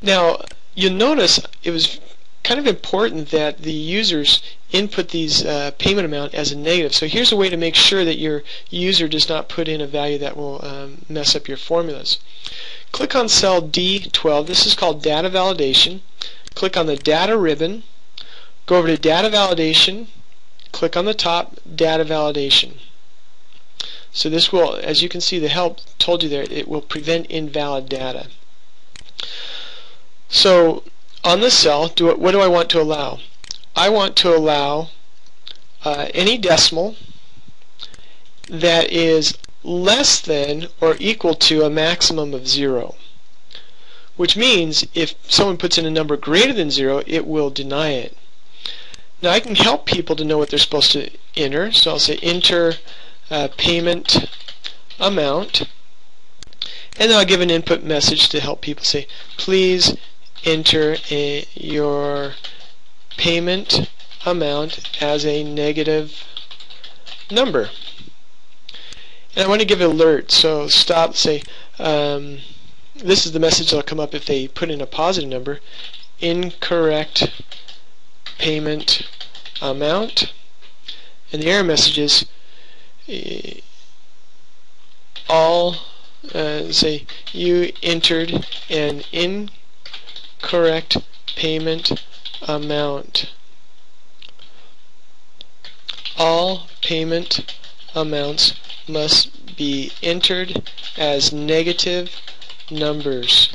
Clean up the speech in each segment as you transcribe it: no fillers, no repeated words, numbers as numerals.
Now, you'll notice it was kind of important that the users input these payment amount as a negative. So here's a way to make sure that your user does not put in a value that will mess up your formulas. Click on cell D12. This is called data validation. Click on the data ribbon. Go over to data validation. Click on the top, data validation. So this will, as you can see, the help told you there, it will prevent invalid data. So on the cell, what do I want to allow? I want to allow any decimal that is less than or equal to a maximum of 0. Which means if someone puts in a number greater than 0, it will deny it. Now I can help people to know what they're supposed to enter. So I'll say enter payment amount. And then I'll give an input message to help people say, please enter your payment amount as a negative number. And I want to give an alert, so stop, say, this is the message that will come up if they put in a positive number, incorrect payment amount. And the error message is say you entered an incorrect payment amount. All payment amounts must be entered as negative numbers.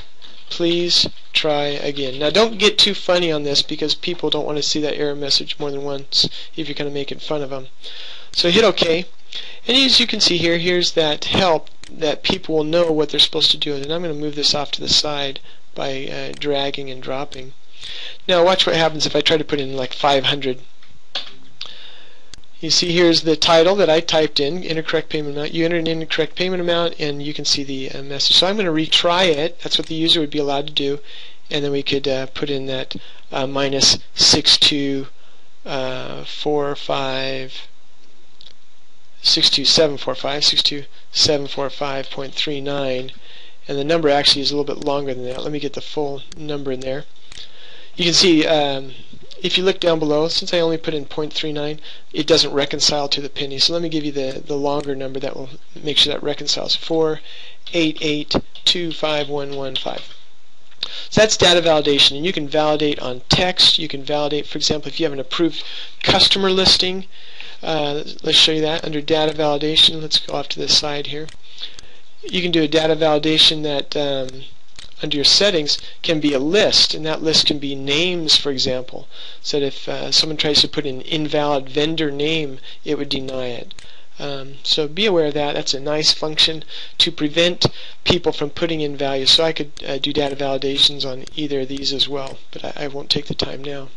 Please try again. Now don't get too funny on this because people don't want to see that error message more than once if you're kind of making fun of them. So hit OK. And as you can see here, here's that help that people will know what they're supposed to do. And I'm going to move this off to the side by dragging and dropping. Now watch what happens if I try to put in like 500. You see here's the title that I typed in, incorrect payment amount. You enter an incorrect payment amount and you can see the message. So I'm going to retry it. That's what the user would be allowed to do. And then we could put in that minus 62745.39, and the number actually is a little bit longer than that. Let me get the full number in there. You can see if you look down below, since I only put in 0.39, it doesn't reconcile to the penny. So let me give you the longer number that will make sure that reconciles. 488251115. So that's data validation, and you can validate on text. You can validate, for example, if you have an approved customer listing. Let's show you that under data validation. Let's go off to this side here. You can do a data validation that under your settings can be a list, and that list can be names, for example, so that if someone tries to put in invalid vendor name, it would deny it. So be aware of that. That's a nice function to prevent people from putting in values. So I could do data validations on either of these as well, but I won't take the time now.